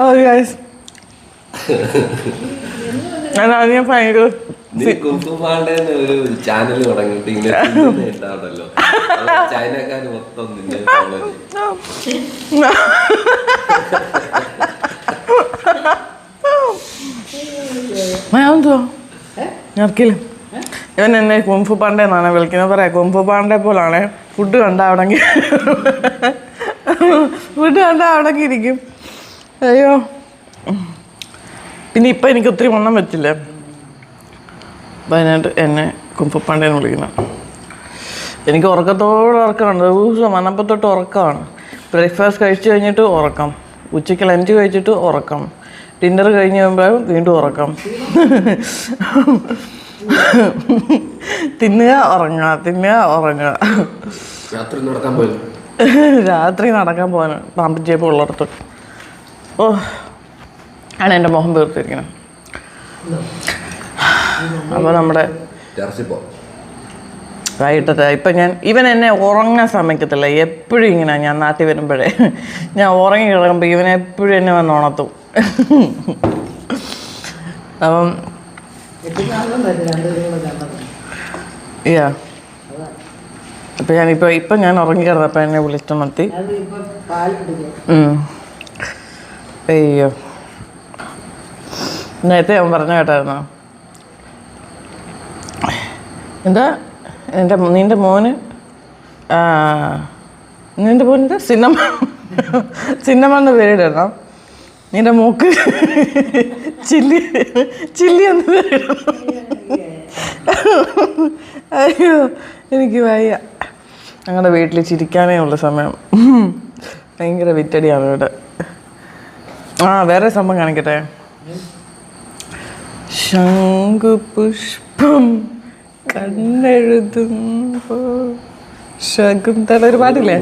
Oh guys. ഞാൻ ആദ്യം ഭയങ്കര ഒരു ചാനൽ തുടങ്ങിയിട്ട് ഇങ്ങനെ ഉണ്ടാവണല്ലോ ചൈനക്കാര് മൊത്തം നിന്നെ ഞർക്കില്ല ഇവൻ എന്നെ കുംഫു പാണ്ഡെ എന്നാണ് വിളിക്കുന്നത്. പറയാം കുംഫു പാണ്ഡെ പോലാണ്. ഫുഡ് കണ്ട അവിടെങ്കിൽ ഇരിക്കും. അയ്യോ, പിന്നെ ഇപ്പം എനിക്ക് ഒത്തിരി വണ്ണം പറ്റില്ല. അപ്പം അതിനായിട്ട് എന്നെ കുംഫു പാണ്ഡേന്ന് വിളിക്കണം. എനിക്ക് ഉറക്കമുണ്ട്. ദിവസം വന്നപ്പത്തൊട്ട് ഉറക്കമാണ്. ബ്രേക്ക്ഫാസ്റ്റ് കഴിച്ച് കഴിഞ്ഞിട്ട് ഉറക്കം, ഉച്ചയ്ക്ക് ലഞ്ച് കഴിച്ചിട്ട് ഉറക്കം, ഡിന്നർ കഴിഞ്ഞ് കഴിയുമ്പോൾ വീണ്ടും ഉറക്കം, തിന്നുക ഉറങ്ങുക. രാത്രി നടക്കാൻ പോകാൻ പാമ്പിച്ചേപ്പ് ഉള്ളിടത്ത്. ഓ, ആണ് എൻ്റെ മുഖം തീർത്തിരിക്കണം. അപ്പോൾ നമ്മുടെ വൈകിട്ടത്തെ ഇപ്പം ഇവൻ എന്നെ ഉറങ്ങാൻ സമ്മതിക്കത്തില്ല. എപ്പോഴും ഇങ്ങനെ ഞാൻ നാട്ടിൽ വരുമ്പോഴേ ഞാൻ ഉറങ്ങി കിടക്കുമ്പോൾ ഇവൻ എപ്പോഴും എന്നെ വന്ന് ഉണർത്തും. അപ്പം അപ്പം ഇപ്പം ഞാൻ ഉറങ്ങി കിടന്നപ്പോൾ എന്നെ വിളിച്ചുണർത്തി. അയ്യോ, നേരത്തെ അവൻ പറഞ്ഞു കേട്ടായിരുന്നോ എന്താ നിൻ്റെ മോന് സിന്നമ്മ പേരിടണം, നിൻ്റെ മൂക്ക് ചില്ലി എന്ന് പേരിടണം. അയ്യോ, എനിക്ക് വയ്യ. ഞങ്ങളുടെ വീട്ടിൽ ചിരിക്കാനേ ഉള്ള സമയം. ഭയങ്കര വിറ്റടിയാണ് ഇവിടെ. വേറെ സംഭവം കാണിക്കട്ടെ. ശംഖുപുഷ്പം കണ്ണെഴുതുമ്പോ ശകുന്തള ഒരു പാട്ടില്ലേ?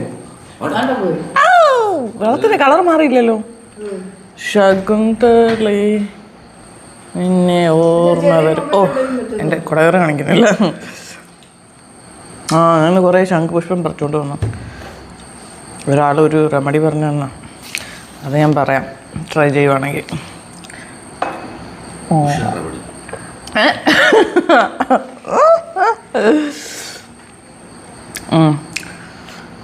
വെള്ളത്തിന്റെ കളർ മാറിയില്ലല്ലോ. ശകുന്തളേ നിന്നെ ഓർമ്മ വരും. ഓ, എൻ്റെ കുടകറ കാണിക്കുന്നില്ല. ഞാൻ കുറേ ശംഖുപുഷ്പം പറിച്ചുകൊണ്ട് വന്നു. ഒരാളൊരു റെമഡി പറഞ്ഞു തന്നാ, അത് ഞാൻ പറയാം, ട്രൈ ചെയ്യുവാണെങ്കിൽ.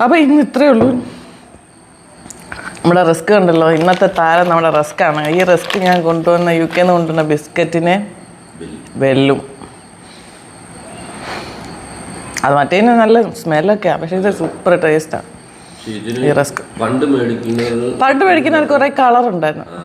അപ്പോൾ ഇന്ന് ഇത്രയേ ഉള്ളൂ. നമ്മുടെ റിസ്ക് ഉണ്ടല്ലോ, ഇന്നത്തെ താരം നമ്മുടെ റിസ്ക്കാണ്. ഈ റിസ്ക് ഞാൻ കൊണ്ടുവന്ന UK നിന്ന് കൊണ്ടുവന്ന ബിസ്ക്കറ്റിനെ വെല്ലും. അത് മറ്റേതിന് നല്ല സ്മെല്ലൊക്കെയാണ്, പക്ഷേ ഇത് സൂപ്പർ ടേസ്റ്റാണ് ഈ റിസ്ക്. പണ്ട് മേടിക്കുന്ന കുറേ കളർ ഉണ്ടായിരുന്നു.